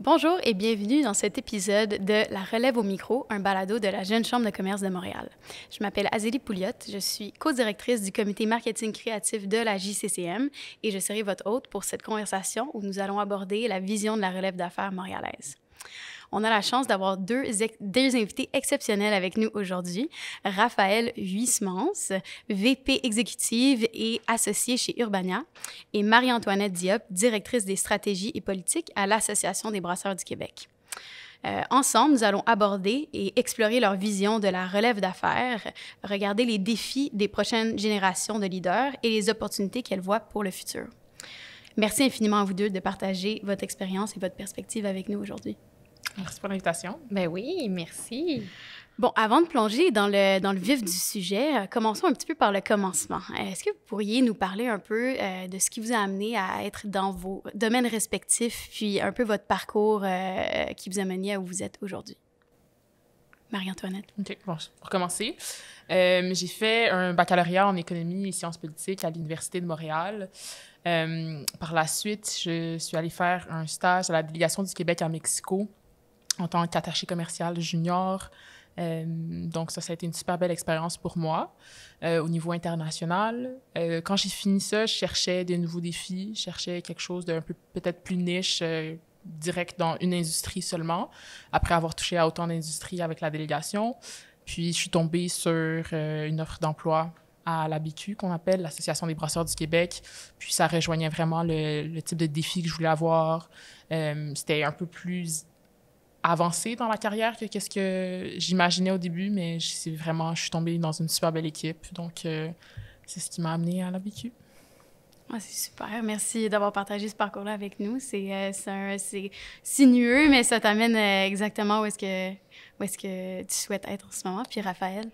Bonjour et bienvenue dans cet épisode de La Relève au micro, un balado de la Jeune Chambre de commerce de Montréal. Je m'appelle Azélie Pouliot, je suis co-directrice du comité marketing créatif de la JCCM et je serai votre hôte pour cette conversation où nous allons aborder la vision de la relève d'affaires montréalaise. On a la chance d'avoir deux invités exceptionnels avec nous aujourd'hui. Raphaël Huysmans, VP exécutive et associée chez Urbania, et Marie-Antoinette Diop, directrice des stratégies et politiques à l'Association des brasseurs du Québec. Ensemble, nous allons aborder et explorer leur vision de la relève d'affaires, regarder les défis des prochaines générations de leaders et les opportunités qu'elles voient pour le futur. Merci infiniment à vous deux de partager votre expérience et votre perspective avec nous aujourd'hui. Merci pour l'invitation. Ben oui, merci. Bon, avant de plonger dans le vif du sujet, commençons un petit peu par le commencement. Est-ce que vous pourriez nous parler un peu de ce qui vous a amené à être dans vos domaines respectifs, puis un peu votre parcours qui vous a mené à où vous êtes aujourd'hui? Marie-Antoinette. OK, bon, pour commencer, j'ai fait un baccalauréat en économie et sciences politiques à l'Université de Montréal. Par la suite, je suis allée faire un stage à la délégation du Québec à Mexico en tant qu'attaché commercial junior. Donc ça a été une super belle expérience pour moi au niveau international. Quand j'ai fini ça, je cherchais de nouveaux défis, je cherchais quelque chose d'un peu peut-être plus niche, direct dans une industrie seulement, après avoir touché à autant d'industries avec la délégation. Puis je suis tombée sur une offre d'emploi à l'ABQ, qu'on appelle l'Association des brasseurs du Québec. Puis ça rejoignait vraiment le type de défi que je voulais avoir. C'était un peu plus avancé dans la carrière que qu'est-ce que j'imaginais au début, mais je suis tombée dans une super belle équipe. Donc, c'est ce qui m'a amenée à l'ABQ. Ah, c'est super. Merci d'avoir partagé ce parcours-là avec nous. C'est sinueux, mais ça t'amène exactement où est-ce que tu souhaites être en ce moment. Puis Raphaël?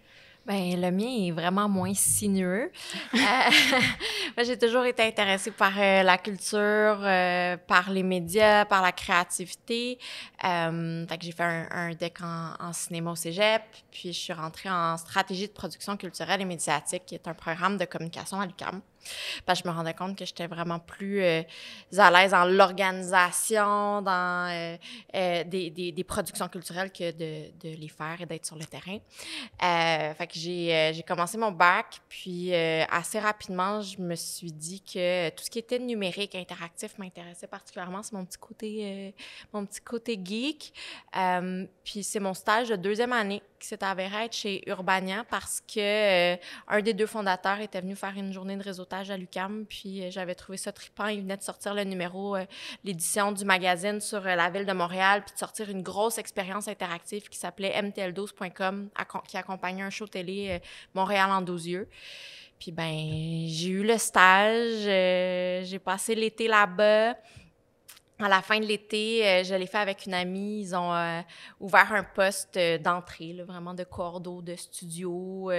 Ben le mien est vraiment moins sinueux. Moi, j'ai toujours été intéressée par la culture, par les médias, par la créativité. Fait que j'ai fait un DEC en cinéma au cégep, puis je suis rentrée en stratégie de production culturelle et médiatique, qui est un programme de communication à l'UQAM. Parce que je me rendais compte que j'étais vraiment plus à l'aise dans l'organisation, dans des productions culturelles que de les faire et d'être sur le terrain. Fait que j'ai commencé mon bac, puis assez rapidement, je me suis dit que tout ce qui était numérique, interactif m'intéressait particulièrement. C'est mon petit côté geek. Puis c'est mon stage de deuxième année qui s'est avéré être chez Urbania parce que un des deux fondateurs était venu faire une journée de réseautage à l'UQAM, puis j'avais trouvé ça trippant. Il venait de sortir le numéro, l'édition du magazine sur la ville de Montréal, puis de sortir une grosse expérience interactive qui s'appelait mtl12.com, qui accompagnait un show télé Montréal en 12 yeux. Puis ben j'ai eu le stage, j'ai passé l'été là-bas. À la fin de l'été, je l'ai fait avec une amie. Ils ont ouvert un poste d'entrée, là, vraiment de cordeau, de studio,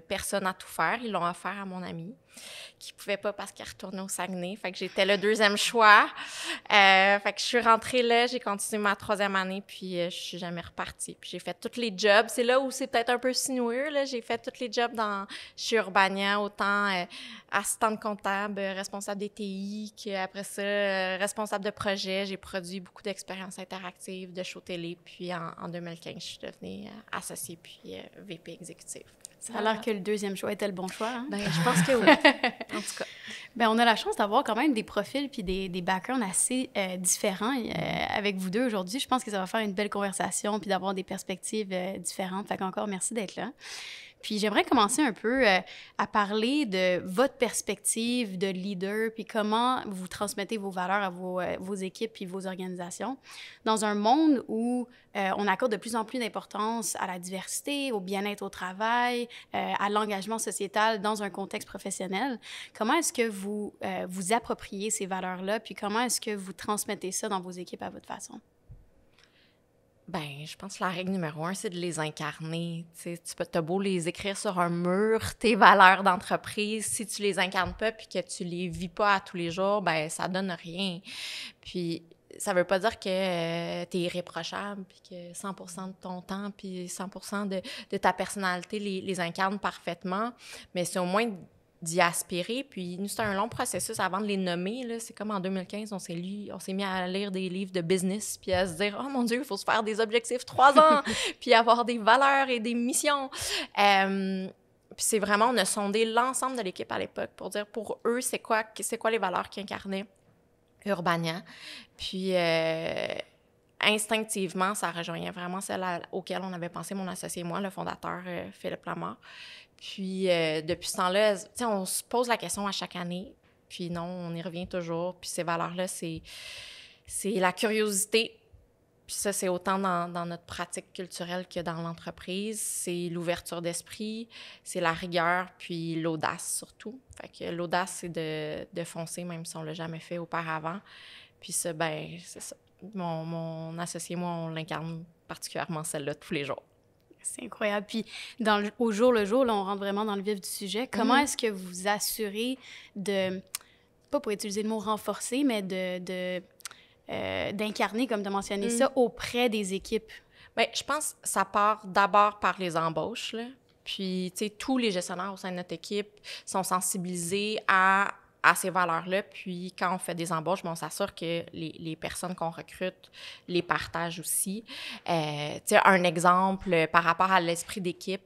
personne à tout faire. Ils l'ont offert à mon amie, qui ne pouvait pas parce qu'elle retournait au Saguenay. Fait que j'étais le deuxième choix. Fait que je suis rentrée là, j'ai continué ma troisième année, puis je suis jamais repartie. Puis j'ai fait tous les jobs. C'est là où c'est peut-être un peu sinueux, là. J'ai fait tous les jobs chez Urbania, autant assistante comptable, responsable des TI, qu'après ça, responsable de projet. J'ai produit beaucoup d'expériences interactives, de shows télé. Puis en 2015, je suis devenue associée puis VP exécutive. Ça a l'air que le deuxième choix était le bon choix. Hein? Ben, je pense que oui. En tout cas. Ben, on a la chance d'avoir quand même des profils puis des backgrounds assez différents avec vous deux aujourd'hui. Je pense que ça va faire une belle conversation puis d'avoir des perspectives différentes. Fait qu'encore, merci d'être là. Puis j'aimerais commencer un peu à parler de votre perspective de leader, puis comment vous transmettez vos valeurs à vos équipes puis vos organisations dans un monde où on accorde de plus en plus d'importance à la diversité, au bien-être au travail, à l'engagement sociétal dans un contexte professionnel. Comment est-ce que vous vous appropriez ces valeurs-là, puis comment est-ce que vous transmettez ça dans vos équipes à votre façon? Ben, je pense que la règle numéro 1, c'est de les incarner. Tu sais, t'as beau les écrire sur un mur, tes valeurs d'entreprise, si tu les incarnes pas puis que tu les vis pas à tous les jours, ben ça donne rien. Puis ça veut pas dire que t'es irréprochable puis que 100% de ton temps puis 100% de ta personnalité les incarne parfaitement, mais c'est au moins d'y aspirer. Puis nous, c'était un long processus avant de les nommer. Là. C'est comme en 2015, on s'est mis à lire des livres de business puis à se dire « Oh mon Dieu, il faut se faire des objectifs 3 ans! » puis avoir des valeurs et des missions. Puis c'est vraiment, on a sondé l'ensemble de l'équipe à l'époque pour dire pour eux, c'est quoi les valeurs qu'incarnait Urbania. Puis instinctivement, ça rejoignait vraiment celle auquel on avait pensé, mon associé et moi, le fondateur Philippe Lamar. Puis, depuis ce temps-là, on se pose la question à chaque année. Puis non, on y revient toujours. Puis ces valeurs-là, c'est la curiosité. Puis ça, c'est autant dans notre pratique culturelle que dans l'entreprise. C'est l'ouverture d'esprit, c'est la rigueur, puis l'audace surtout. Fait que l'audace, c'est de foncer, même si on ne l'a jamais fait auparavant. Puis ça, ben c'est ça. Mon associé et moi, on l'incarne particulièrement celle-là tous les jours. C'est incroyable. Puis, au jour le jour, là, on rentre vraiment dans le vif du sujet. Comment est-ce que vous vous assurez de, pas pour utiliser le mot renforcer, mais d'incarner, comme tu as mentionné ça, auprès des équipes? Bien, je pense que ça part d'abord par les embauches, là. Puis, tu sais, tous les gestionnaires au sein de notre équipe sont sensibilisés à ces valeurs-là. Puis, quand on fait des embauches, on s'assure que les personnes qu'on recrute les partagent aussi. Tu sais, un exemple par rapport à l'esprit d'équipe,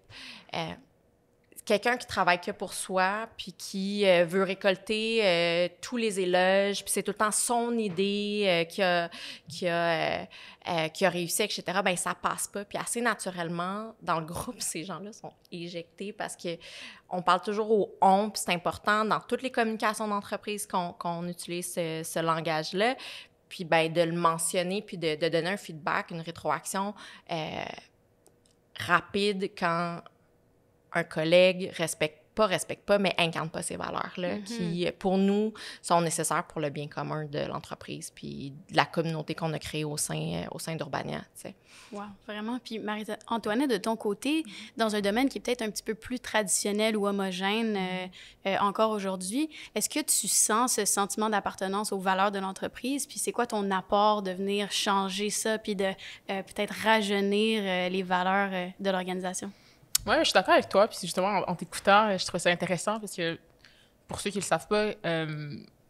quelqu'un qui travaille que pour soi, puis qui veut récolter tous les éloges, puis c'est tout le temps son idée qui a réussi, etc., bien, ça passe pas. Puis assez naturellement, dans le groupe, ces gens-là sont éjectés parce qu'on parle toujours au « on », puis c'est important dans toutes les communications d'entreprise qu'on utilise ce langage-là. Puis, bien, de le mentionner, puis de donner un feedback, une rétroaction rapide quand un collègue respecte pas, mais incarne pas ces valeurs-là, qui, pour nous, sont nécessaires pour le bien commun de l'entreprise puis de la communauté qu'on a créée au sein d'Urbania, tu sais. Wow, vraiment. Puis Marie-Antoinette, de ton côté, dans un domaine qui est peut-être un petit peu plus traditionnel ou homogène encore aujourd'hui, est-ce que tu sens ce sentiment d'appartenance aux valeurs de l'entreprise? Puis c'est quoi ton apport de venir changer ça puis de peut-être rajeunir les valeurs de l'organisation? Oui, je suis d'accord avec toi. Puis justement, en t'écoutant, je trouvais ça intéressant parce que, pour ceux qui ne le savent pas,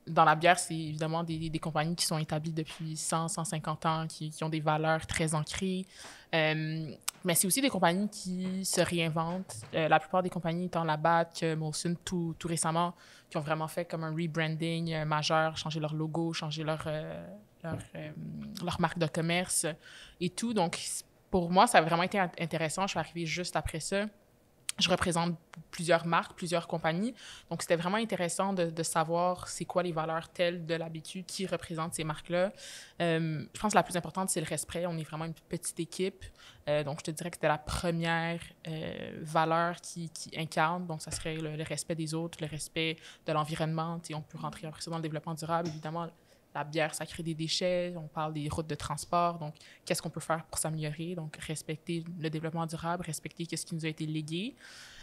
dans la bière, c'est évidemment des compagnies qui sont établies depuis 100, 150 ans, qui ont des valeurs très ancrées. Mais c'est aussi des compagnies qui se réinventent. La plupart des compagnies, étant la BAT, Molson, tout récemment, qui ont vraiment fait comme un rebranding majeur, changer leur logo, changer leur marque de commerce et tout. Donc, pour moi, ça a vraiment été intéressant. Je suis arrivée juste après ça. Je représente plusieurs marques, plusieurs compagnies. Donc, c'était vraiment intéressant de savoir c'est quoi les valeurs telles de l'habitude qui représentent ces marques-là. Je pense que la plus importante, c'est le respect. On est vraiment une petite équipe. Donc, je te dirais que c'était la première valeur qui incarne. Donc, ça serait le respect des autres, le respect de l'environnement. On peut rentrer après ça dans le développement durable, évidemment. La bière, ça crée des déchets. On parle des routes de transport. Donc, qu'est-ce qu'on peut faire pour s'améliorer? Donc, respecter le développement durable, respecter ce qui nous a été légué.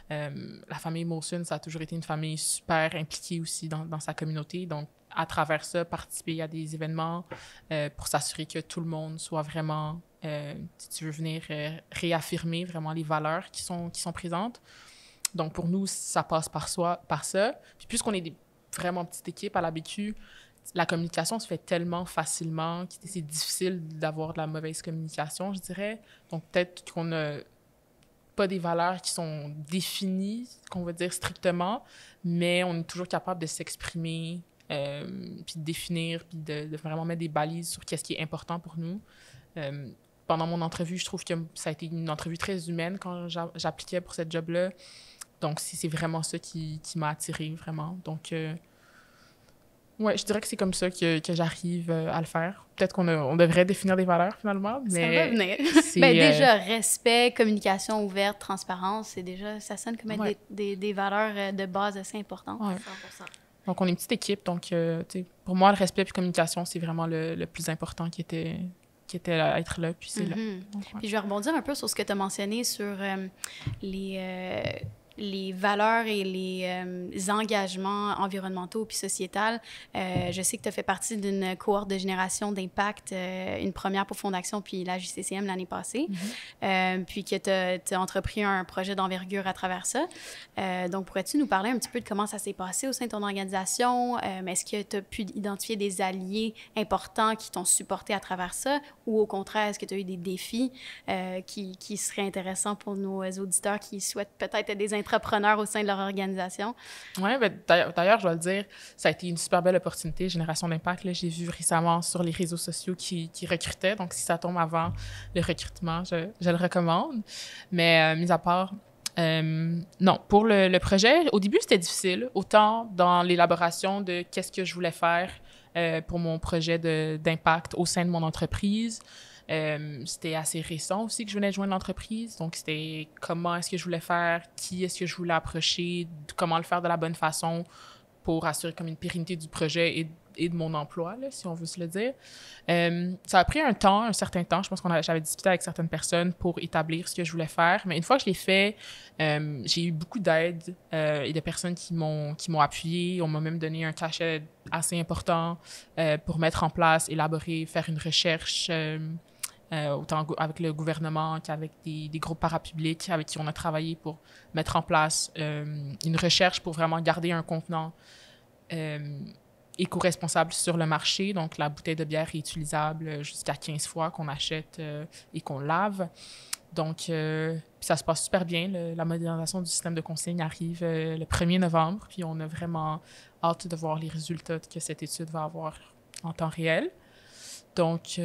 La famille Molson, ça a toujours été une famille super impliquée aussi dans sa communauté. Donc, à travers ça, participer à des événements pour s'assurer que tout le monde soit vraiment, si tu veux venir réaffirmer vraiment les valeurs qui sont présentes. Donc, pour nous, ça passe par ça. Puis, puisqu'on est vraiment petite équipe à l'habitude, la communication se fait tellement facilement que c'est difficile d'avoir de la mauvaise communication, je dirais. Donc, peut-être qu'on n'a pas des valeurs qui sont définies, qu'on va dire strictement, mais on est toujours capable de s'exprimer, puis de définir, puis de vraiment mettre des balises sur qu'est-ce qui est important pour nous. Pendant mon entrevue, je trouve que ça a été une entrevue très humaine quand j'appliquais pour cette job-là. Donc, c'est vraiment ça qui m'a attirée, vraiment. Donc, ouais, je dirais que c'est comme ça que j'arrive à le faire. Peut-être qu'on devrait définir des valeurs, finalement, mais... Ça va venir. Ben, déjà, respect, communication ouverte, transparence, c'est déjà... Ça sonne comme des valeurs de base assez importantes. Ouais. 100%. Donc, on est une petite équipe, donc, pour moi, le respect et la communication, c'est vraiment le plus important qui était à être là, puis c'est là. Donc, Puis je vais rebondir un peu sur ce que tu as mentionné sur les valeurs et les engagements environnementaux puis sociétals. Je sais que tu as fait partie d'une cohorte de génération d'impact, une première pour Fondation puis la JCCM l'année passée, puis que tu as entrepris un projet d'envergure à travers ça. Donc, pourrais-tu nous parler un petit peu de comment ça s'est passé au sein de ton organisation? Est-ce que tu as pu identifier des alliés importants qui t'ont supporté à travers ça? Ou au contraire, est-ce que tu as eu des défis qui seraient intéressants pour nos auditeurs qui souhaitent peut-être être des entrepreneurs au sein de leur organisation? Oui, d'ailleurs, je dois le dire, ça a été une super belle opportunité, Génération d'Impact. Là, j'ai vu récemment sur les réseaux sociaux qui recrutaient. Donc, si ça tombe avant le recrutement, je le recommande. Mais, mis à part, non, pour le projet, au début, c'était difficile, autant dans l'élaboration de qu'est-ce que je voulais faire pour mon projet d'impact au sein de mon entreprise. C'était assez récent aussi que je venais de joindre l'entreprise, donc c'était comment est-ce que je voulais faire, qui est-ce que je voulais approcher, comment le faire de la bonne façon pour assurer comme une pérennité du projet et de mon emploi, là, si on veut se le dire. Ça a pris un certain temps. Je pense j'avais discuté avec certaines personnes pour établir ce que je voulais faire. Mais une fois que je l'ai fait, j'ai eu beaucoup d'aide et de personnes qui m'ont appuyé. On m'a même donné un cachet assez important pour mettre en place, élaborer, faire une recherche autant avec le gouvernement qu'avec des groupes parapublics avec qui on a travaillé pour mettre en place une recherche pour vraiment garder un contenant éco-responsable sur le marché. Donc, la bouteille de bière est utilisable jusqu'à 15 fois qu'on achète et qu'on lave. Donc, ça se passe super bien. La modernisation du système de consigne arrive le 1er novembre. Puis, on a vraiment hâte de voir les résultats que cette étude va avoir en temps réel. Donc,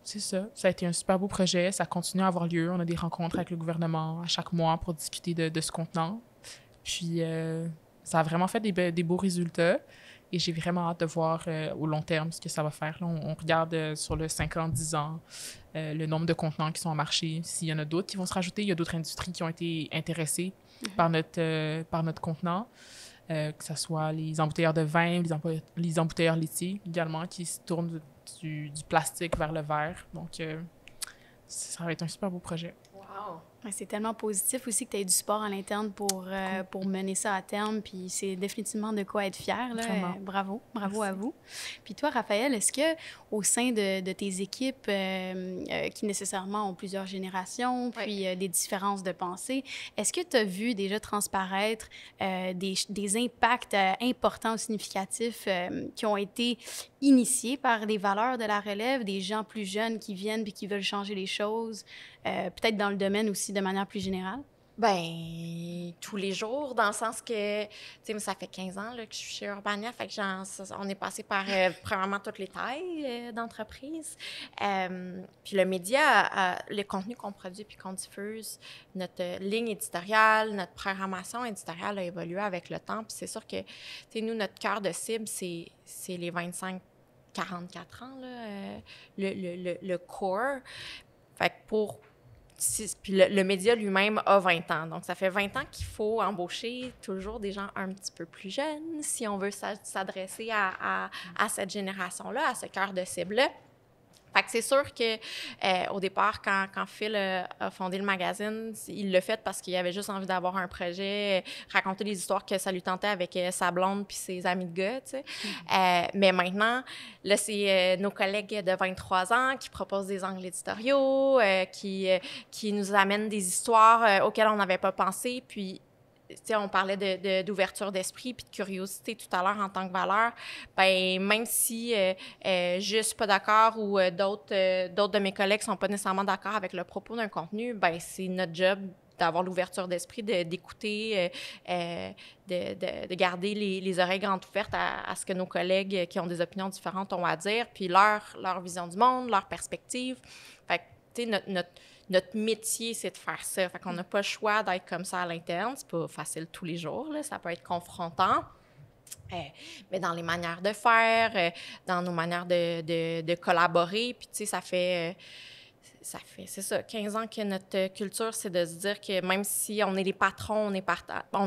c'est ça. Ça a été un super beau projet. Ça continue à avoir lieu. On a des rencontres avec le gouvernement à chaque mois pour discuter de ce contenant. Puis, ça a vraiment fait des beaux résultats. Et j'ai vraiment hâte de voir au long terme ce que ça va faire. Là, on regarde sur le 5 ans, 10 ans, le nombre de contenants qui sont au marché. S'il y en a d'autres qui vont se rajouter, il y a d'autres industries qui ont été intéressées par notre contenant, que ce soit les embouteilleurs de vin, les embouteilleurs laitiers également, qui se tournent du plastique vers le verre. Donc, ça va être un super beau projet. Wow! C'est tellement positif aussi que tu aies du support à l'interne pour mener ça à terme. Puis c'est définitivement de quoi être fier. Là. Bravo Merci. À vous. Puis toi, Raphaël, est-ce que au sein de tes équipes qui nécessairement ont plusieurs générations, puis des différences de pensée, est-ce que tu as vu déjà transparaître des impacts importants ou significatifs qui ont été initiés par des valeurs de la relève, des gens plus jeunes qui viennent puis qui veulent changer les choses, peut-être dans le domaine aussi de manière plus générale? Ben, tous les jours, dans le sens que, tu sais, ça fait 15 ans là, que je suis chez Urbania, fait que on est passé par, premièrement, toutes les tailles d'entreprise. Puis le média, le contenu qu'on produit puis qu'on diffuse, notre ligne éditoriale, notre programmation éditoriale a évolué avec le temps. Puis c'est sûr que, tu sais, nous, notre cœur de cible, c'est les 25-44 ans, là, le core. Fait que puis le média lui-même a 20 ans. Donc, ça fait 20 ans qu'il faut embaucher toujours des gens un petit peu plus jeunes si on veut s'adresser à cette génération-là, à ce cœur de cible-là. Fait que c'est sûr que au départ, quand Phil a fondé le magazine, il l'a fait parce qu'il avait juste envie d'avoir un projet, raconter les histoires que ça lui tentait avec sa blonde puis ses amis de gars, tu sais. Mais maintenant, là, c'est nos collègues de 23 ans qui proposent des angles éditoriaux, qui nous amènent des histoires auxquelles on n'avait pas pensé, puis on parlait d'ouverture d'esprit puis de curiosité tout à l'heure en tant que valeur. Ben même si je suis pas d'accord ou d'autres de mes collègues sont pas nécessairement d'accord avec le propos d'un contenu, ben c'est notre job d'avoir l'ouverture d'esprit, d'écouter, de garder les oreilles grandes ouvertes à ce que nos collègues qui ont des opinions différentes ont à dire, puis leur vision du monde, leur perspective. Fait que, tu sais, notre métier, c'est de faire ça. Fait qu'on n'a pas le choix d'être comme ça à l'interne. C'est pas facile tous les jours, là. Ça peut être confrontant. Mais dans les manières de faire, dans nos manières de collaborer, puis tu sais, ça fait... ça fait, c'est ça, 15 ans que notre culture, c'est de se dire que même si on est les patrons, on est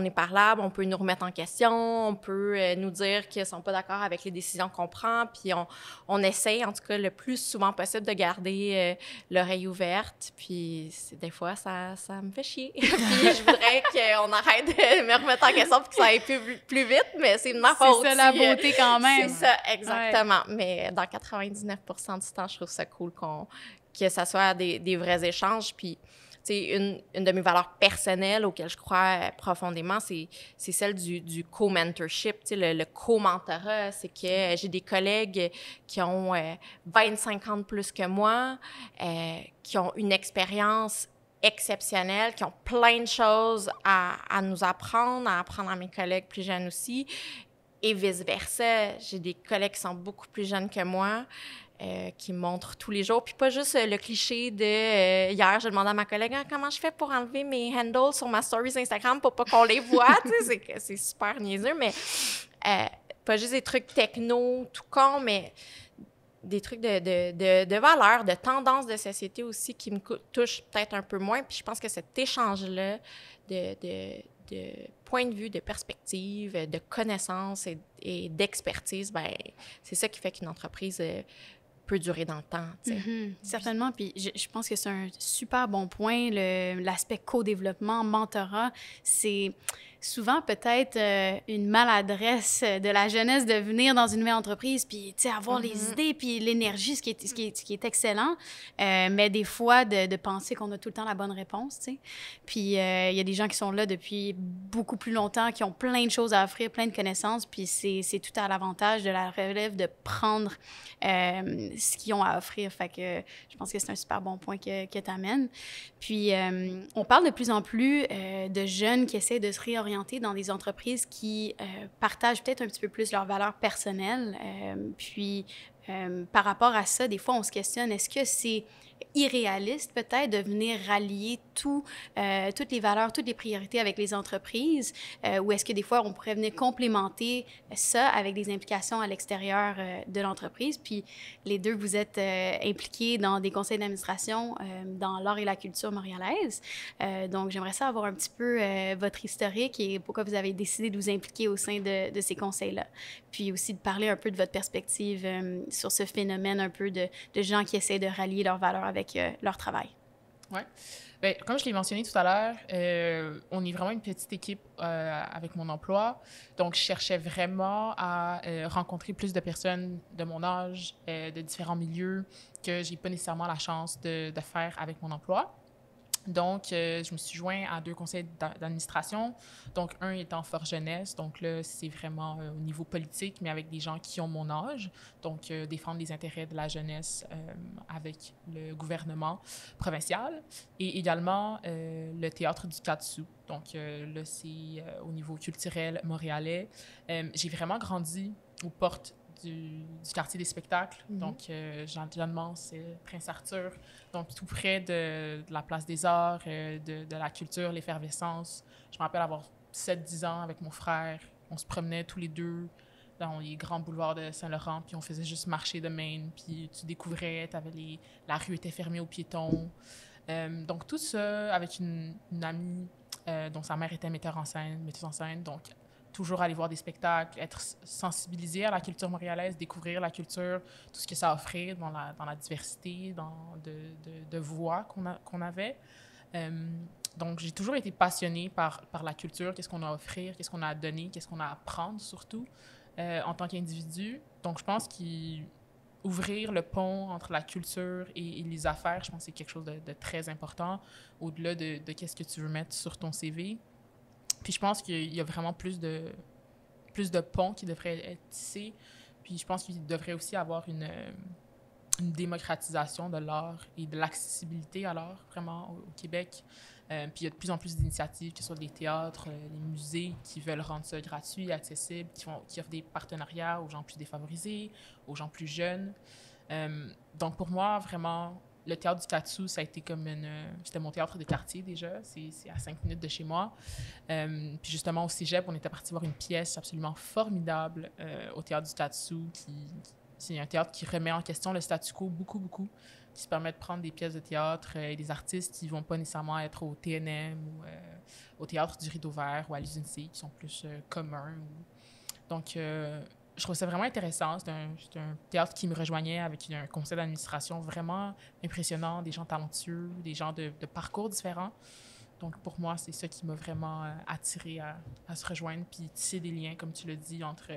parlable, on peut nous remettre en question, on peut nous dire qu'ils ne sont pas d'accord avec les décisions qu'on prend, puis on essaye, en tout cas, le plus souvent possible de garder l'oreille ouverte, puis des fois, ça me fait chier. Puis je voudrais qu'on arrête de me remettre en question pour que ça aille plus vite, mais c'est ma faute. C'est ça la beauté quand même. C'est ça, exactement. Ouais. Mais dans 99% du temps, je trouve ça cool que ça soit des vrais échanges. Puis, tu sais, une de mes valeurs personnelles auxquelles je crois profondément, c'est celle du co-mentorship, tu sais, le co-mentorat. C'est que j'ai des collègues qui ont 25 ans de plus que moi, qui ont une expérience exceptionnelle, qui ont plein de choses à nous apprendre, à apprendre à mes collègues plus jeunes aussi, et vice-versa. J'ai des collègues qui sont beaucoup plus jeunes que moi, qui me montrent tous les jours. Puis pas juste le cliché de hier, je demandais à ma collègue comment je fais pour enlever mes handles sur ma stories Instagram pour pas qu'on les voit. Tu sais, c'est super niaiseux, mais pas juste des trucs techno, tout con, mais des trucs de valeurs, de tendances de société aussi qui me touchent peut-être un peu moins. Puis je pense que cet échange-là de point de vue, de perspective, de connaissances et d'expertise, ben c'est ça qui fait qu'une entreprise peut durer dans le temps. Mm-hmm. Certainement, puis je pense que c'est un super bon point, l'aspect co-développement, mentorat, c'est souvent peut-être une maladresse de la jeunesse de venir dans une nouvelle entreprise, puis avoir les idées, puis l'énergie, ce qui est excellent, mais des fois de penser qu'on a tout le temps la bonne réponse, tu sais. Puis il y a des gens qui sont là depuis beaucoup plus longtemps, qui ont plein de choses à offrir, plein de connaissances, puis c'est tout à l'avantage de la relève de prendre ce qu'ils ont à offrir. Fait que je pense que c'est un super bon point que tu amènes. Puis on parle de plus en plus de jeunes qui essaient de se réorienter dans des entreprises qui partagent peut-être un petit peu plus leurs valeurs personnelles. Puis, par rapport à ça, des fois, on se questionne, est-ce que c'est irréaliste peut-être de venir rallier toutes les valeurs, toutes les priorités avec les entreprises, ou est-ce que des fois, on pourrait venir complémenter ça avec des implications à l'extérieur de l'entreprise? Puis, les deux, vous êtes impliqués dans des conseils d'administration dans l'art et la culture montréalaise. Donc, j'aimerais ça avoir un petit peu votre historique et pourquoi vous avez décidé de vous impliquer au sein de ces conseils-là. Puis aussi de parler un peu de votre perspective sur ce phénomène un peu de gens qui essaient de rallier leurs valeurs avec leur travail. Oui. Bien, comme je l'ai mentionné tout à l'heure, on est vraiment une petite équipe avec mon emploi. Donc, je cherchais vraiment à rencontrer plus de personnes de mon âge, de différents milieux, que je n'ai pas nécessairement la chance de faire avec mon emploi. Donc, je me suis joint à 2 conseils d'administration. Donc, un étant Fort Jeunesse. Donc là, c'est vraiment au niveau politique, mais avec des gens qui ont mon âge. Donc, défendre les intérêts de la jeunesse avec le gouvernement provincial. Et également, le théâtre du Katsu. Donc, là, c'est au niveau culturel montréalais. J'ai vraiment grandi aux portes du quartier des spectacles. Mm-hmm. Donc, Jeanne-Mance, c'est Prince-Arthur. Donc, tout près de la place des arts, de la culture, l'effervescence. Je me rappelle avoir 7-10 ans avec mon frère. On se promenait tous les deux dans les grands boulevards de Saint-Laurent, puis on faisait juste marcher de Maine, puis tu découvrais, la rue était fermée aux piétons. Donc, tout ça avec une amie dont sa mère était metteuse en scène. Donc, toujours aller voir des spectacles, être sensibilisé à la culture montréalaise, découvrir la culture, tout ce que ça offrait dans la diversité de voix qu'on avait. Donc, j'ai toujours été passionnée par la culture, qu'est-ce qu'on a à offrir, qu'est-ce qu'on a à donner, qu'est-ce qu'on a à apprendre surtout en tant qu'individu. Donc, je pense qu'ouvrir le pont entre la culture et les affaires, je pense que c'est quelque chose de très important, au-delà de qu'est-ce que tu veux mettre sur ton CV. Puis je pense qu'il y a vraiment plus de ponts qui devraient être tissés. Puis je pense qu'il devrait aussi avoir une démocratisation de l'art et de l'accessibilité à l'art, vraiment, au Québec. Puis il y a de plus en plus d'initiatives, que ce soit des théâtres, les musées, qui veulent rendre ça gratuit, accessible, qui offrent des partenariats aux gens plus défavorisés, aux gens plus jeunes. Donc pour moi, vraiment, le théâtre du Katsu, ça a été comme c'était mon théâtre de quartier déjà, c'est à 5 minutes de chez moi. Puis justement, au cégep, on était parti voir une pièce absolument formidable au théâtre du Katsu C'est un théâtre qui remet en question le statu quo beaucoup, beaucoup, qui se permet de prendre des pièces de théâtre et des artistes qui ne vont pas nécessairement être au TNM ou au Théâtre du Rideau Vert ou à l'Usine C, qui sont plus communs. Donc, je trouve ça vraiment intéressant. C'est un théâtre qui me rejoignait avec un conseil d'administration vraiment impressionnant, des gens talentueux, des gens de parcours différents. Donc, pour moi, c'est ça qui m'a vraiment attirée à se rejoindre, puis tisser des liens, comme tu l'as dit, entre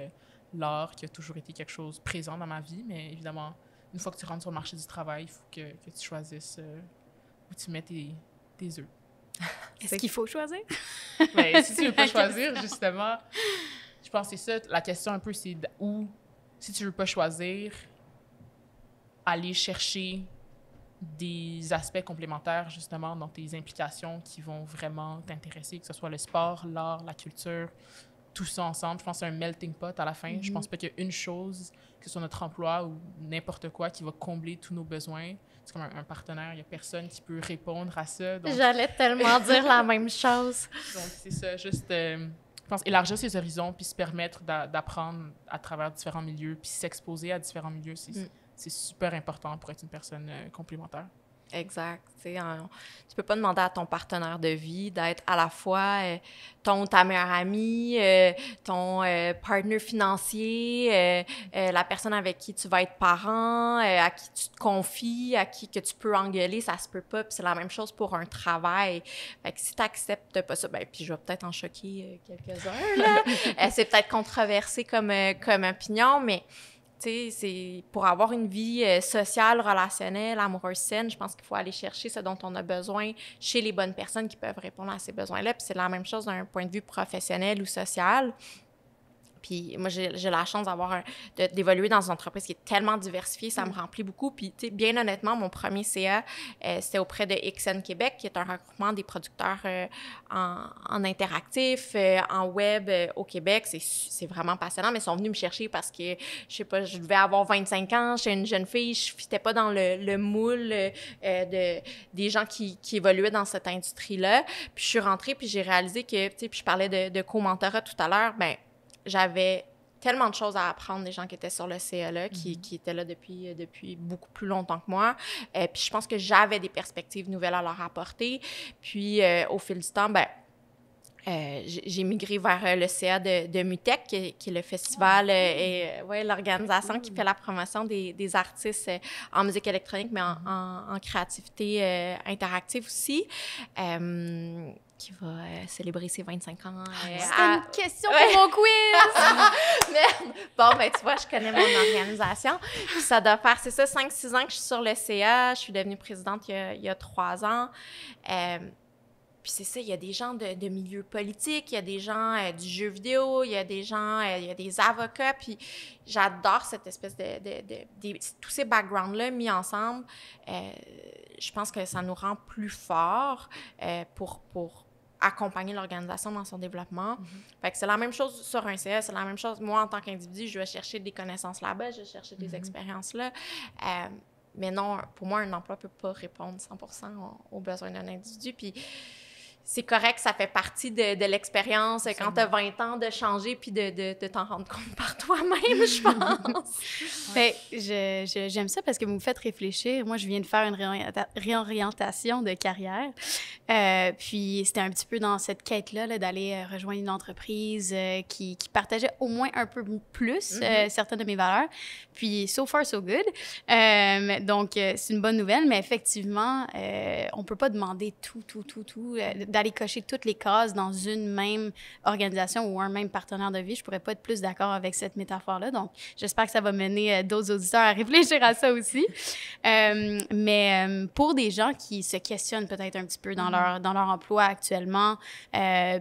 l'art, qui a toujours été quelque chose présent dans ma vie, mais évidemment, une fois que tu rentres sur le marché du travail, il faut que tu choisisses où tu mets tes œufs. Est-ce qu'il faut choisir? Bien, si tu ne veux pas choisir, justement, je pense que c'est ça. La question un peu, c'est où, si tu ne veux pas choisir, aller chercher des aspects complémentaires, justement, dans tes implications qui vont vraiment t'intéresser, que ce soit le sport, l'art, la culture, tout ça ensemble. Je pense que c'est un melting pot à la fin. Je pense pas qu'il y a une chose, que ce soit notre emploi ou n'importe quoi, qui va combler tous nos besoins. C'est comme un partenaire, il n'y a personne qui peut répondre à ça. Donc... J'allais tellement dire la même chose. Donc, c'est ça, juste, je pense, élargir ses horizons puis se permettre d'apprendre à travers différents milieux puis s'exposer à différents milieux, c'est super important pour être une personne complémentaire. Exact. Tu peux pas demander à ton partenaire de vie d'être à la fois ta meilleure amie, ton partenaire financier, la personne avec qui tu vas être parent, à qui tu te confies, à qui que tu peux engueuler, ça se peut pas. Puis c'est la même chose pour un travail. Fait que si tu n'acceptes pas ça, ben puis je vais peut-être en choquer quelques-uns, là. C'est peut-être controversé comme opinion, mais tu sais, c'est pour avoir une vie sociale, relationnelle, amoureuse saine, je pense qu'il faut aller chercher ce dont on a besoin chez les bonnes personnes qui peuvent répondre à ces besoins-là. Puis c'est la même chose d'un point de vue professionnel ou social. Puis moi, j'ai la chance d'évoluer dans une entreprise qui est tellement diversifiée, ça me remplit beaucoup. Puis, tu sais, bien honnêtement, mon premier CA, c'était auprès de XN Québec, qui est un regroupement des producteurs en interactif, en web au Québec. C'est vraiment passionnant, mais ils sont venus me chercher parce que, je sais pas, je devais avoir 25 ans, j'étais une jeune fille, je fitais pas dans le moule des gens qui évoluaient dans cette industrie-là. Puis je suis rentrée, puis j'ai réalisé que, tu sais, puis je parlais de co-mentorat tout à l'heure, bien, j'avais tellement de choses à apprendre des gens qui étaient sur le CA-là, qui étaient là depuis beaucoup plus longtemps que moi. Puis je pense que j'avais des perspectives nouvelles à leur apporter. Puis au fil du temps, ben j'ai migré vers le CA de MUTEC, qui est le festival et l'organisation qui fait la promotion des artistes en musique électronique, mais en créativité interactive aussi. Qui va célébrer ses 25 ans. C'était une question pour mon quiz! Merde! Bon, ben tu vois, je connais mon organisation. Puis ça doit faire, c'est ça, 5-6 ans que je suis sur le CA. Je suis devenue présidente il y a 3 ans. Puis c'est ça, il y a des gens de milieu politique, il y a des gens du jeu vidéo, il y a des gens, il y a des avocats, puis j'adore cette espèce tous ces backgrounds-là mis ensemble. Je pense que ça nous rend plus forts pour accompagner l'organisation dans son développement. Fait que c'est la même chose sur un CA, c'est la même chose. Moi, en tant qu'individu, je vais chercher des connaissances là-bas, je vais chercher des expériences là. Mais non, pour moi, un emploi ne peut pas répondre 100% aux besoins d'un individu. Puis c'est correct, ça fait partie de l'expérience quand tu as 20 ans de changer puis de t'en rendre compte par toi-même, je pense. Fait, j'aime ça parce que vous me faites réfléchir. Moi, je viens de faire une réorientation de carrière. Puis c'était un petit peu dans cette quête-là d'aller rejoindre une entreprise qui partageait au moins un peu plus certaines de mes valeurs. Puis so far, so good. Donc, c'est une bonne nouvelle, mais effectivement, on peut pas demander tout, d'aller cocher toutes les cases dans une même organisation ou un même partenaire de vie. Je pourrais pas être plus d'accord avec cette métaphore-là. Donc, j'espère que ça va mener d'autres auditeurs à réfléchir à ça aussi. Mais pour des gens qui se questionnent peut-être un petit peu dans leur emploi actuellement,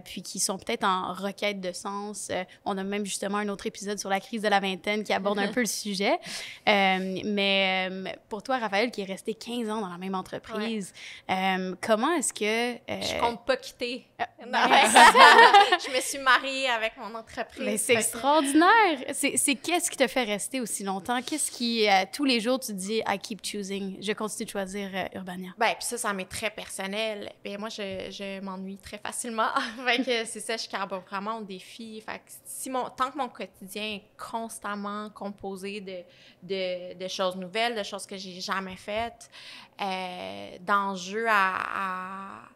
puis qui sont peut-être en requête de sens, on a même justement un autre épisode sur la crise de la vingtaine qui aborde un peu le sujet. Mais pour toi, Raphaël, qui est resté 15 ans dans la même entreprise, comment est-ce que... Je compte pas quitter. Nice. Je me suis mariée avec mon entreprise. Mais c'est extraordinaire! C'est qu'est-ce qui te fait rester aussi longtemps? Qu'est-ce qui, tous les jours, tu te dis « I keep choosing », je continue de choisir Urbania? Ben, puis ça m'est très personnel. Ben, moi, je m'ennuie très facilement. Fait que c'est ça, je carbure vraiment au défi. Fait que tant que mon quotidien est constamment composé de choses nouvelles, de choses que j'ai jamais faites, d'enjeux à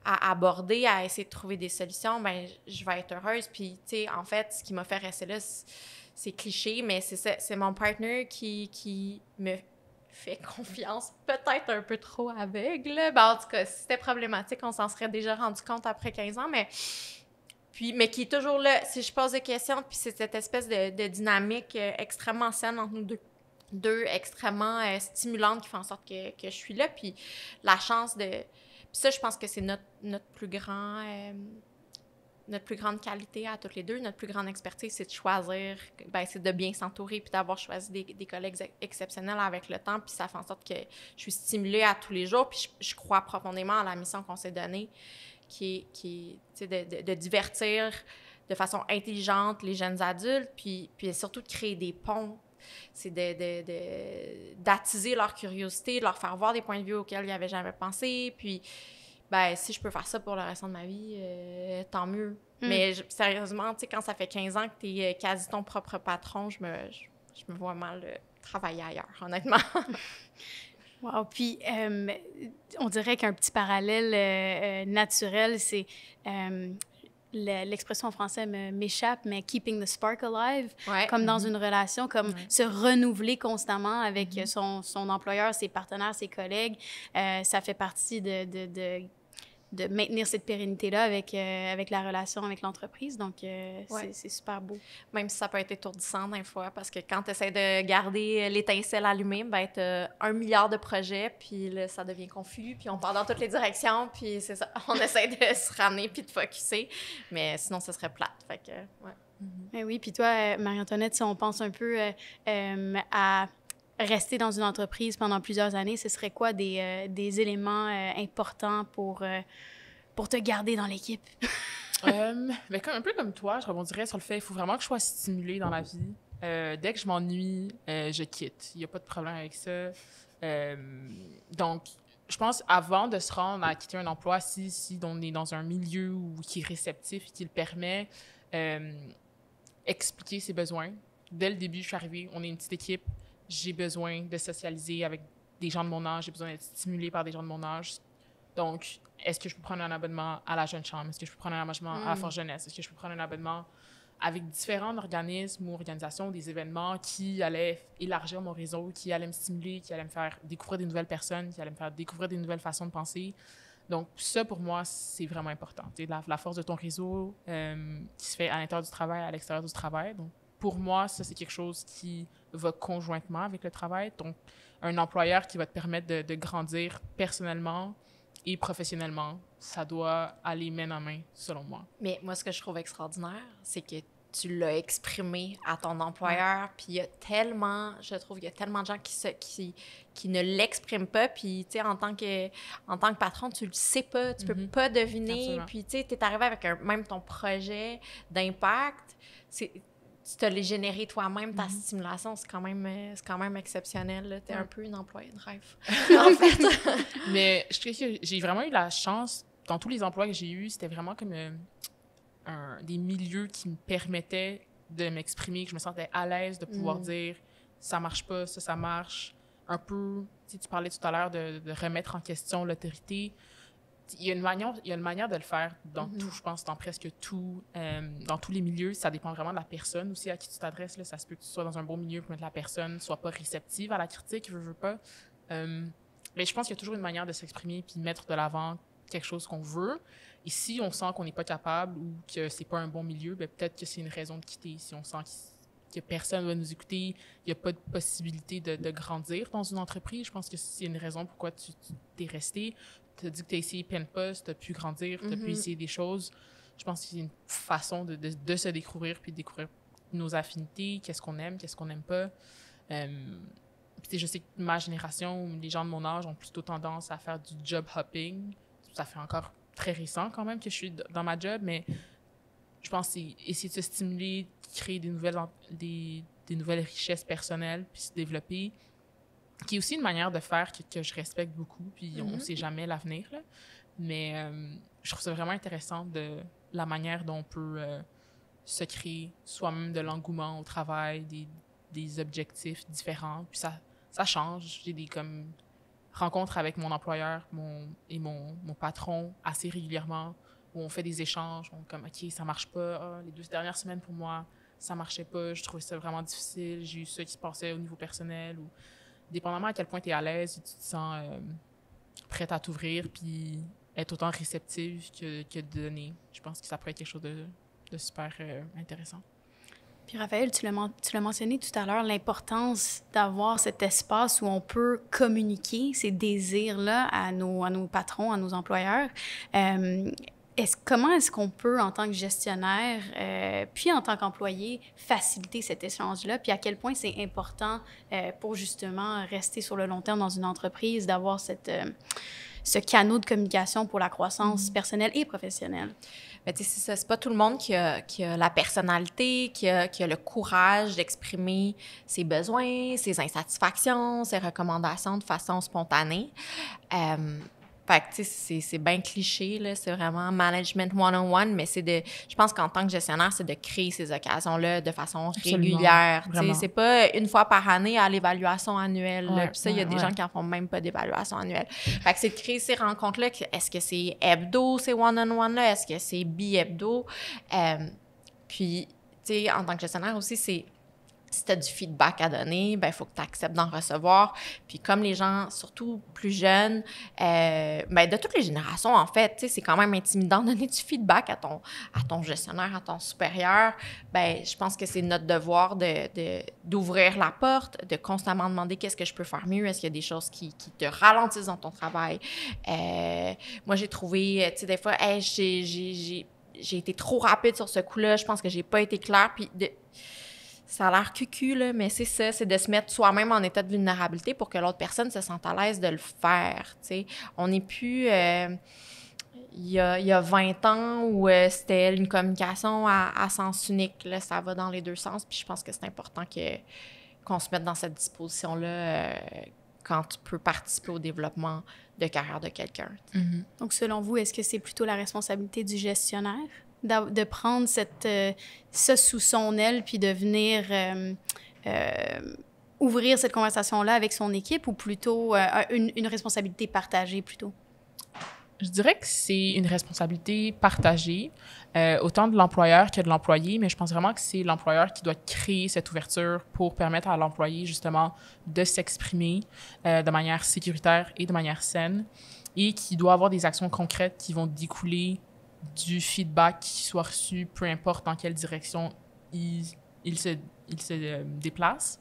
aborder, à essayer de trouver des solutions, ben je vais être heureuse. Puis, tu sais, en fait, ce qui m'a fait rester là, c'est cliché, mais c'est ça, c'est mon partner qui me fait confiance, peut-être un peu trop aveugle. Ben, en tout cas, si c'était problématique, on s'en serait déjà rendu compte après 15 ans, mais qui est toujours là. Si je pose des questions, puis c'est cette espèce de dynamique extrêmement saine entre nous deux extrêmement stimulante qui fait en sorte que je suis là, puis la chance de... Puis ça, je pense que c'est notre plus grande qualité à toutes les deux, notre plus grande expertise, c'est de choisir, ben c'est de bien s'entourer puis d'avoir choisi des collègues exceptionnels avec le temps, puis ça fait en sorte que je suis stimulée à tous les jours, puis je crois profondément à la mission qu'on s'est donnée, qui est de divertir de façon intelligente les jeunes adultes, puis surtout de créer des ponts. C'est d'attiser leur curiosité, de leur faire voir des points de vue auxquels ils n'avaient jamais pensé. Puis, ben, si je peux faire ça pour le restant de ma vie, tant mieux. Mais sérieusement, tu sais, quand ça fait 15 ans que tu es quasi ton propre patron, je me vois mal travailler ailleurs, honnêtement. Wow! Puis, on dirait qu'un petit parallèle naturel, c'est... l'expression en français m'échappe, mais « keeping the spark alive », comme dans une relation, comme se renouveler constamment avec son employeur, ses partenaires, ses collègues. Ça fait partie de maintenir cette pérennité-là avec la relation avec l'entreprise. Donc, c'est super beau. Même si ça peut être étourdissant des fois, parce que quand tu essaies de garder l'étincelle allumée, ben tu as 1 milliard de projets, puis là, ça devient confus, puis on part dans toutes les directions, puis c'est ça, on essaie de se ramener puis de focusser, mais sinon, ça serait plate. Fait que, Ben oui, puis toi, Marie-Antoinette, si on pense un peu à rester dans une entreprise pendant plusieurs années, ce serait quoi des éléments importants pour te garder dans l'équipe? Ben, un peu comme toi, je rebondirais sur le fait qu'il faut vraiment que je sois stimulée dans la vie. Dès que je m'ennuie, je quitte. Il n'y a pas de problème avec ça. Donc, je pense avant de se rendre à quitter un emploi, si on est dans un milieu qui est réceptif et qui le permet, expliquer ses besoins. Dès le début, je suis arrivée, on est une petite équipe, j'ai besoin de socialiser avec des gens de mon âge, j'ai besoin d'être stimulée par des gens de mon âge. Donc, est-ce que je peux prendre un abonnement à la Jeune Chambre? Est-ce que je peux prendre un abonnement à la Force Jeunesse? Est-ce que je peux prendre un abonnement avec différents organismes ou organisations, des événements qui allaient élargir mon réseau, qui allaient me stimuler, qui allaient me faire découvrir des nouvelles personnes, qui allaient me faire découvrir des nouvelles façons de penser? Donc, ça, pour moi, c'est vraiment important. La force de ton réseau qui se fait à l'intérieur du travail, à l'extérieur du travail. Donc, pour moi, ça, c'est quelque chose qui va conjointement avec le travail. Donc, un employeur qui va te permettre de grandir personnellement et professionnellement, ça doit aller main en main, selon moi. Mais moi, ce que je trouve extraordinaire, c'est que tu l'as exprimé à ton employeur, puis il y a tellement de gens qui ne l'expriment pas, puis tu sais, en tant que patron, tu le sais pas, tu peux pas deviner. Absolument. Puis tu sais, t'es arrivé avec même ton projet d'impact, tu te l'as généré toi-même, ta stimulation, c'est quand même exceptionnel. Tu es un peu une employée de rêve, en fait. Mais je trouve que j'ai vraiment eu la chance, dans tous les emplois que j'ai eus, c'était vraiment comme des milieux qui me permettaient de m'exprimer, que je me sentais à l'aise de pouvoir dire « ça marche pas, ça marche ». Un peu, tu parlais tout à l'heure de remettre en question l'autorité. Il y a une manière de le faire dans tout, je pense, dans presque tout, dans tous les milieux. Ça dépend vraiment de la personne aussi à qui tu t'adresses. Là. Ça se peut que tu sois dans un bon milieu, mais que la personne ne soit pas réceptive à la critique, je veux pas. Mais je pense qu'il y a toujours une manière de s'exprimer puis mettre de l'avant quelque chose qu'on veut. Et si on sent qu'on n'est pas capable ou que c'est pas un bon milieu, ben peut-être que c'est une raison de quitter. Si on sent que personne ne va nous écouter, il n'y a pas de possibilité de grandir dans une entreprise, je pense que c'est une raison pourquoi tu t'es resté. Tu as dit que tu as essayé plein de postes, tu as pu grandir, tu as pu essayer des choses. Je pense que c'est une façon de se découvrir puis de découvrir nos affinités, qu'est-ce qu'on aime, qu'est-ce qu'on n'aime pas. Puis je sais que ma génération, les gens de mon âge ont plutôt tendance à faire du job hopping. Ça fait encore très récent quand même que je suis dans ma job, mais je pense que c'est essayer de se stimuler, créer des nouvelles richesses personnelles, puis se développer, qui est aussi une manière de faire que je respecte beaucoup, puis on ne sait jamais l'avenir, là. Mais je trouve ça vraiment intéressant de la manière dont on peut se créer soi-même de l'engouement au travail, des objectifs différents, puis ça change. J'ai des comme rencontres avec mon employeur et mon patron assez régulièrement, où on fait des échanges, on est comme « OK, ça marche pas. Ah, les 2 dernières semaines pour moi, ça marchait pas. Je trouvais ça vraiment difficile. J'ai eu ça qui se passait au niveau personnel. » Ou dépendamment à quel point tu es à l'aise, tu te sens prête à t'ouvrir puis être autant réceptive que de donner. Je pense que ça pourrait être quelque chose de super intéressant. Puis Raphaël, tu l'as mentionné tout à l'heure, l'importance d'avoir cet espace où on peut communiquer ces désirs-là à nos patrons, à nos employeurs. Comment est-ce qu'on peut, en tant que gestionnaire, puis en tant qu'employé, faciliter cet échange-là? Puis à quel point c'est important pour justement rester sur le long terme dans une entreprise, d'avoir ce canal de communication pour la croissance personnelle et professionnelle? Mais tu sais, c'est ça, c'est pas tout le monde qui a la personnalité, qui a le courage d'exprimer ses besoins, ses insatisfactions, ses recommandations de façon spontanée. Fait que, tu sais, c'est bien cliché, là, c'est vraiment management one-on-one, mais je pense qu'en tant que gestionnaire, c'est de créer ces occasions-là de façon régulière. Tu sais, c'est pas une fois par année à l'évaluation annuelle. Ouais, puis ça, il y a des gens qui en font même pas d'évaluation annuelle. Fait que c'est de créer ces rencontres-là. Est-ce que c'est hebdo, ces one-on-one-là? Est-ce que c'est bi-hebdo? Puis, tu sais, en tant que gestionnaire aussi, si tu as du feedback à donner, ben il faut que tu acceptes d'en recevoir. Puis comme les gens, surtout plus jeunes, ben de toutes les générations, en fait, tu sais, c'est quand même intimidant de donner du feedback à ton gestionnaire, à ton supérieur. Ben je pense que c'est notre devoir d'ouvrir la porte, de constamment demander qu'est-ce que je peux faire mieux, est-ce qu'il y a des choses qui te ralentissent dans ton travail. Moi, j'ai trouvé, tu sais, des fois, hey, j'ai été trop rapide sur ce coup-là, je pense que j'ai pas été claire, puis ça a l'air cucu, là, mais c'est ça, c'est de se mettre soi-même en état de vulnérabilité pour que l'autre personne se sente à l'aise de le faire, tu sais. On n'est plus... il y a 20 ans où c'était une communication à sens unique, là, ça va dans les deux sens, puis je pense que c'est important qu'on se mette dans cette disposition-là quand tu peux participer au développement de carrière de quelqu'un. Mm-hmm. Donc, selon vous, est-ce que c'est plutôt la responsabilité du gestionnaire de prendre ça sous son aile puis de venir ouvrir cette conversation-là avec son équipe, ou plutôt une responsabilité partagée plutôt? Je dirais que c'est une responsabilité partagée, autant de l'employeur que de l'employé, mais je pense vraiment que c'est l'employeur qui doit créer cette ouverture pour permettre à l'employé, justement, de s'exprimer de manière sécuritaire et de manière saine, et qui doit avoir des actions concrètes qui vont découler du feedback qui soit reçu, peu importe dans quelle direction il se déplace.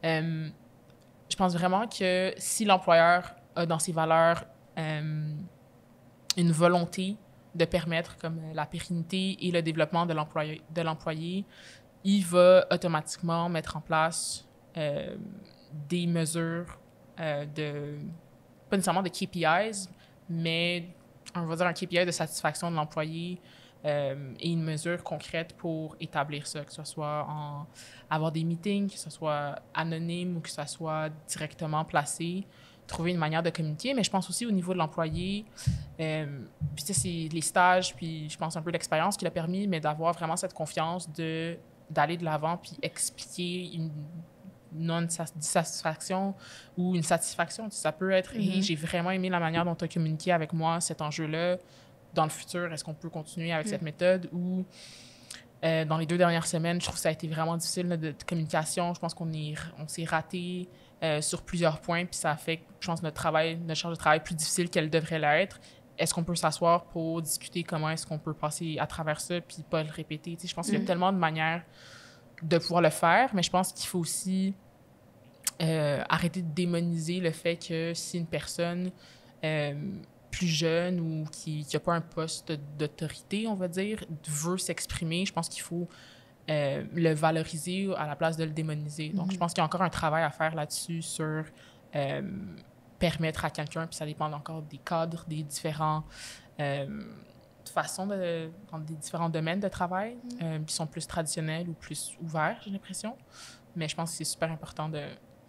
Je pense vraiment que si l'employeur a dans ses valeurs une volonté de permettre comme la pérennité et le développement de l'employé, il va automatiquement mettre en place des mesures pas nécessairement de KPIs, mais on va dire un KPI de satisfaction de l'employé et une mesure concrète pour établir ça, que ce soit avoir des meetings, que ce soit anonyme ou que ce soit directement placé, trouver une manière de communiquer. Mais je pense aussi au niveau de l'employé, puis ça, c'est les stages, puis je pense un peu l'expérience qui l'a permis, mais d'avoir vraiment cette confiance d'aller de l'avant puis expliquer une non-satisfaction ou une satisfaction. Ça peut être hey, j'ai vraiment aimé la manière dont tu as communiqué avec moi cet enjeu-là. Dans le futur, est-ce qu'on peut continuer avec cette méthode? Ou dans les 2 dernières semaines, je trouve que ça a été vraiment difficile de communication. Je pense qu'on s'est raté sur plusieurs points, puis ça a fait, je pense, notre charge de travail plus difficile qu'elle devrait l'être. Est-ce qu'on peut s'asseoir pour discuter comment est-ce qu'on peut passer à travers ça puis pas le répéter? Je pense qu'il y a tellement de manières de pouvoir le faire, mais je pense qu'il faut aussi arrêter de démoniser le fait que si une personne plus jeune ou qui n'a pas un poste d'autorité, on va dire, veut s'exprimer, je pense qu'il faut le valoriser à la place de le démoniser. Donc, je pense qu'il y a encore un travail à faire là-dessus sur permettre à quelqu'un, puis ça dépend encore des cadres, des différents façons dans des différents domaines de travail qui sont plus traditionnels ou plus ouverts, j'ai l'impression. Mais je pense que c'est super important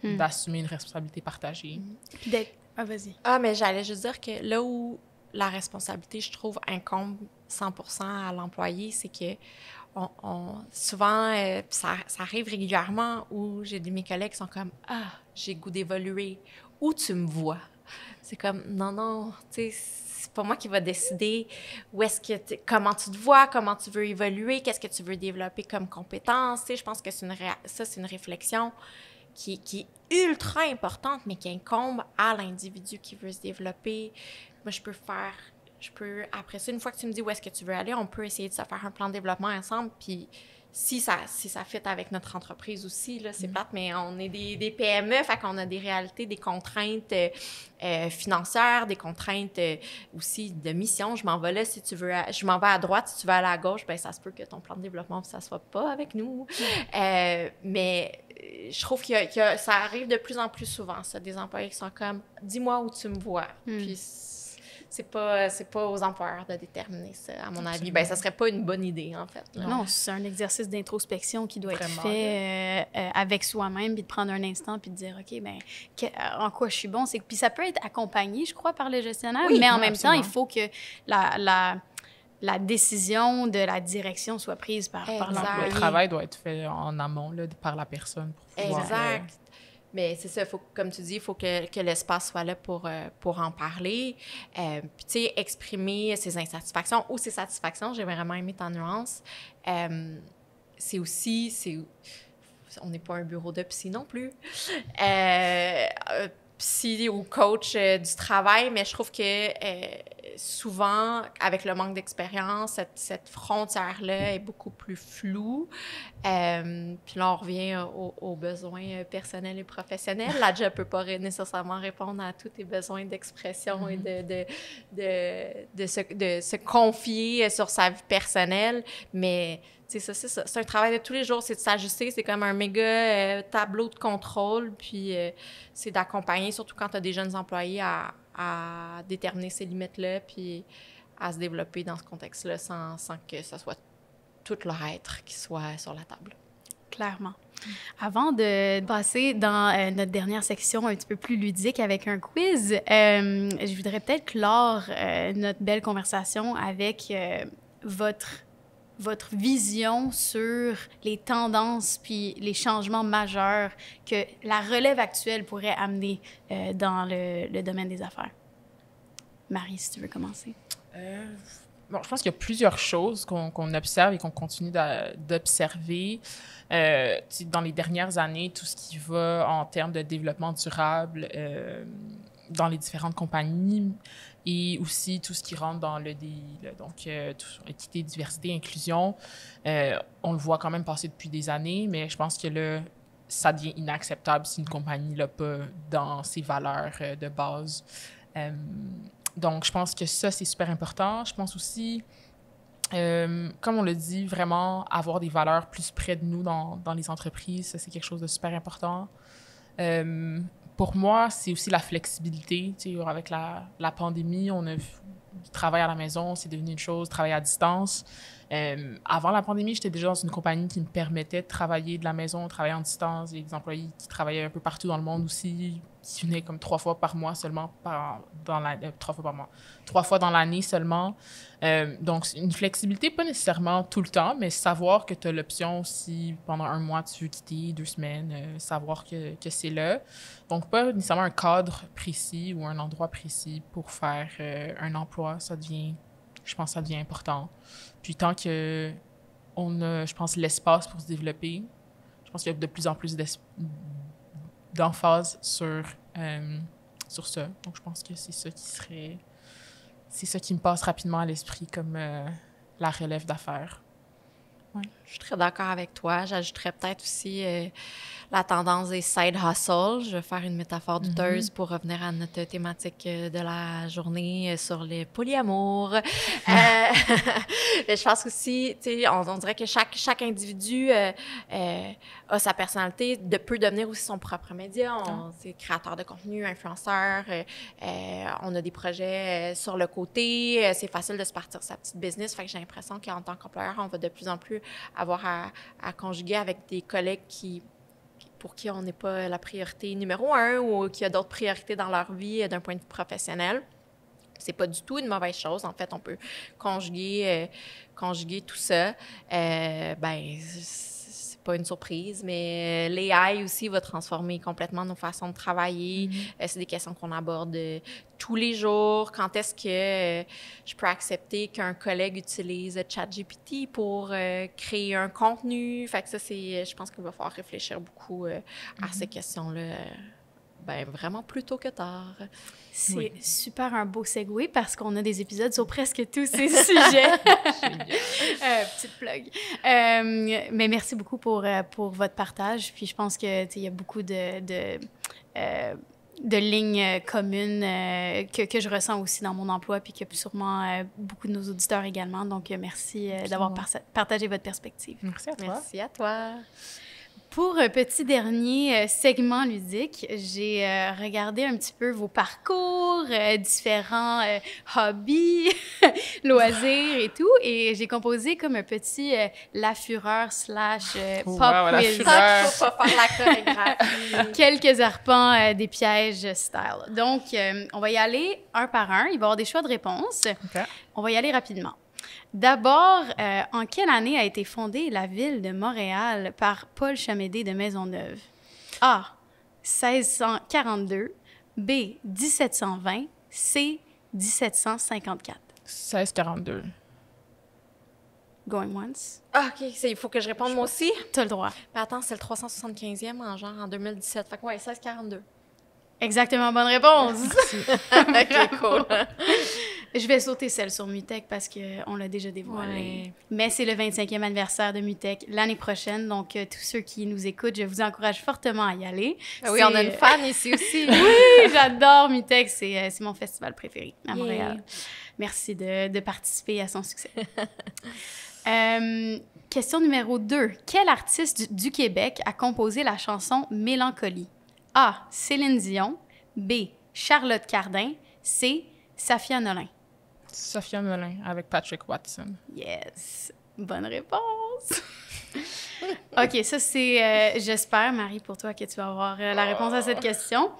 d'assumer une responsabilité partagée. Puis d'être... Ah, vas-y. Ah, mais j'allais juste dire que là où la responsabilité, je trouve, incombe 100% à l'employé, c'est que souvent, ça arrive régulièrement où j'ai mes collègues qui sont comme « Ah, j'ai goût d'évoluer. Où tu me vois? » C'est comme « Non, tu sais, c'est pas moi qui va décider où est-ce que comment tu te vois, comment tu veux évoluer, qu'est-ce que tu veux développer comme compétence. » Tu sais, je pense que c'est une réflexion qui est ultra importante, mais qui incombe à l'individu qui veut se développer. Moi, après ça, une fois que tu me dis où est-ce que tu veux aller, on peut essayer de se faire un plan de développement ensemble, puis si ça fit avec notre entreprise aussi, là, c'est plate, mais on est des PME, fait qu'on a des réalités, des contraintes financières, des contraintes aussi de mission. Je m'en vais là si tu veux, je m'en vais à droite, si tu veux aller à gauche, bien, ça se peut que ton plan de développement, ça soit pas avec nous. Mais je trouve que ça arrive de plus en plus souvent, ça, des employés qui sont comme « Dis-moi où tu me vois. » Puis c'est pas aux employeurs de déterminer ça, à mon avis. Ben, ça serait pas une bonne idée, en fait. Là. Non, c'est un exercice d'introspection qui doit Vraiment, être fait avec soi-même, puis de prendre un instant, puis de dire, OK, bien, en quoi je suis bon? Puis ça peut être accompagné, je crois, par le gestionnaire, mais en même temps, il faut que la décision de la direction soit prise par l'employé. Le travail doit être fait en amont, là, par la personne pour pouvoir... Exact. Mais c'est ça, comme tu dis, il faut que l'espace soit là pour en parler. Puis, tu sais, exprimer ses insatisfactions ou ses satisfactions. J'ai vraiment aimé ta nuance. C'est aussi... on n'est pas un bureau de psy non plus. Psy ou coach du travail, mais je trouve que souvent, avec le manque d'expérience, cette frontière-là est beaucoup plus floue. Puis là, on revient aux besoins personnels et professionnels. La job ne peut pas nécessairement répondre à tous tes besoins d'expression et de se confier sur sa vie personnelle, mais... C'est ça, c'est un travail de tous les jours, c'est de s'ajuster, c'est comme un méga tableau de contrôle, puis c'est d'accompagner, surtout quand tu as des jeunes employés, à déterminer ces limites-là, puis à se développer dans ce contexte-là sans que ce soit tout leur être qui soit sur la table. Clairement. Avant de passer dans notre dernière section un petit peu plus ludique avec un quiz, je voudrais peut-être clore notre belle conversation avec votre vision sur les tendances puis les changements majeurs que la relève actuelle pourrait amener dans le domaine des affaires. Marie, si tu veux commencer. Bon, je pense qu'il y a plusieurs choses qu'on observe et qu'on continue d'observer. Dans les dernières années, tout ce qui va en termes de développement durable dans les différentes compagnies et aussi tout ce qui rentre dans le DI, donc équité, diversité, inclusion. On le voit quand même passer depuis des années, mais je pense que là, ça devient inacceptable si une compagnie l'a pas dans ses valeurs de base. Donc, je pense que ça, c'est super important. Je pense aussi, comme on l'a dit, vraiment avoir des valeurs plus près de nous dans les entreprises, ça, c'est quelque chose de super important. Pour moi, c'est aussi la flexibilité. Tu sais, avec la pandémie, on a du travail à la maison, c'est devenu une chose, travail à distance. Avant la pandémie, j'étais déjà dans une compagnie qui me permettait de travailler de la maison, travailler en distance. Il y a des employés qui travaillaient un peu partout dans le monde aussi, qui venaient comme 3 fois par mois seulement, 3 fois par mois, 3 fois dans l'année seulement. Donc, une flexibilité, pas nécessairement tout le temps, mais savoir que tu as l'option si pendant 1 mois tu veux quitter, 2 semaines, savoir que c'est là. Donc, pas nécessairement un cadre précis ou un endroit précis pour faire un emploi, je pense que ça devient important. Puis tant qu'on a, je pense, l'espace pour se développer, je pense qu'il y a de plus en plus d'emphase sur ça. Donc, je pense que c'est ça qui me passe rapidement à l'esprit comme la relève d'affaires. Ouais. Je suis très d'accord avec toi. J'ajouterais peut-être aussi la tendance des side hustles. Je vais faire une métaphore douteuse pour revenir à notre thématique de la journée sur le polyamour. Mais je pense aussi, tu sais, on dirait que chaque individu a sa personnalité, peut devenir aussi son propre média. C'est créateur de contenu, influenceur, on a des projets sur le côté, c'est facile de se partir sa petite business. Fait que j'ai l'impression qu'en tant qu'employeur, on va de plus en plus avoir à conjuguer avec des collègues pour qui on n'est pas la priorité numéro 1 ou qui a d'autres priorités dans leur vie d'un point de vue professionnel. C'est pas du tout une mauvaise chose. En fait, on peut conjuguer tout ça. C'est pas une surprise, mais l'AI aussi va transformer complètement nos façons de travailler. C'est des questions qu'on aborde tous les jours. Quand est-ce que je peux accepter qu'un collègue utilise ChatGPT pour créer un contenu? Fait que ça, je pense qu'il va falloir réfléchir beaucoup à ces questions-là. Vraiment plus tôt que tard. C'est super un beau segue parce qu'on a des épisodes sur presque tous ces sujets. Petite plug. Mais merci beaucoup pour votre partage. Puis je pense que il y a beaucoup de lignes communes que je ressens aussi dans mon emploi, puis qu'il y a sûrement beaucoup de nos auditeurs également. Donc merci d'avoir partagé votre perspective. Merci à toi. Merci à toi. Pour un petit dernier segment ludique, j'ai regardé un petit peu vos parcours, différents hobbies, loisirs et tout, et j'ai composé comme un petit La Fureur / pop quiz. Faut pas faire la chorégraphie. Quelques arpents des pièges style. Donc, on va y aller un par un. Il va y avoir des choix de réponses. Okay. On va y aller rapidement. D'abord, en quelle année a été fondée la ville de Montréal par Paul Chamédé de Maisonneuve? A. 1642, B. 1720, C. 1754. 1642. Going once. Ah, OK. Il faut que je réponde moi aussi? T'as le droit. Mais attends, c'est le 375e en 2017. Fait que 1642. Exactement, bonne réponse! OK, cool. Je vais sauter celle sur Mutech parce qu'on l'a déjà dévoilé. Ouais. Mais c'est le 25e anniversaire de Mutech l'année prochaine. Donc, tous ceux qui nous écoutent, je vous encourage fortement à y aller. Oui, on a une fan ici aussi. Oui, j'adore Mutech. C'est mon festival préféré à Montréal. Merci de participer à son succès. Question numéro 2. Quel artiste du Québec a composé la chanson Mélancolie? A. Céline Dion. B. Charlotte Cardin. C. Safia Nolin. Safia Nolin avec Patrick Watson. Yes! Bonne réponse! OK, ça c'est... j'espère, Marie, pour toi, que tu vas avoir la réponse à cette question.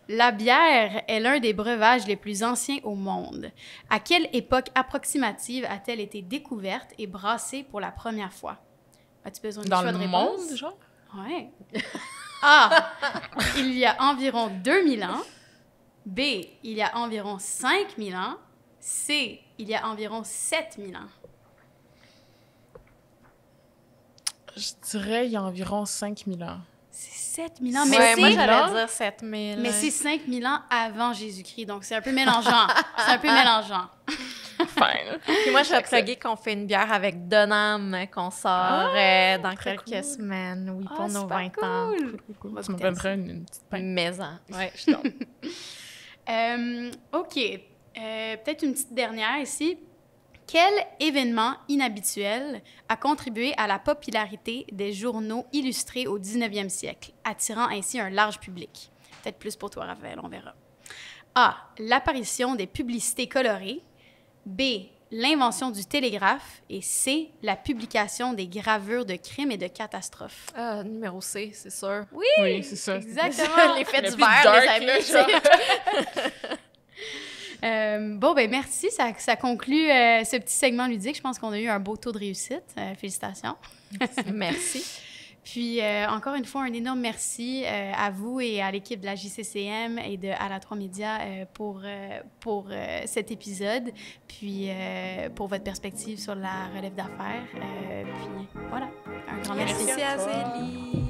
La bière est l'un des breuvages les plus anciens au monde. À quelle époque approximative a-t-elle été découverte et brassée pour la première fois? As-tu besoin de choix de réponse? Dans le monde, genre? Oui. A. Il y a environ 2000 ans. B. Il y a environ 5000 ans. C. Il y a environ 7000 ans. Je dirais il y a environ 5000 ans. C'est 7000 ans. Mais Ouais, moi, c'est... j'allais dire 7000. Mais c'est 5000 ans avant Jésus-Christ, donc c'est un peu mélangeant. C'est un peu mélangeant. Fine. Puis moi, je vais plugger qu'on fait une bière avec Donham qu'on sort dans quelques semaines, oui, pour nos 20 ans. Cool. Tu me donnerais une petite pinte. Maison. Oui, je suis d'accord. OK. Peut-être une petite dernière ici. Quel événement inhabituel a contribué à la popularité des journaux illustrés au 19e siècle, attirant ainsi un large public? Peut-être plus pour toi, Raphaël, on verra. A. L'apparition des publicités colorées. B. L'invention du télégraphe. Et C. La publication des gravures de crimes et de catastrophes. Numéro C, c'est sûr. Oui, c'est ça. Exactement. L'effet Le du plus verre, dark, les là, amis. genre. Bon, ben merci. Ça conclut ce petit segment ludique. Je pense qu'on a eu un beau taux de réussite. Félicitations. Merci. Puis, encore une fois, un énorme merci à vous et à l'équipe de la JCCM et de À la 3 Médias pour cet épisode, puis pour votre perspective sur la relève d'affaires. Puis, voilà, un grand merci. Merci à Zélie.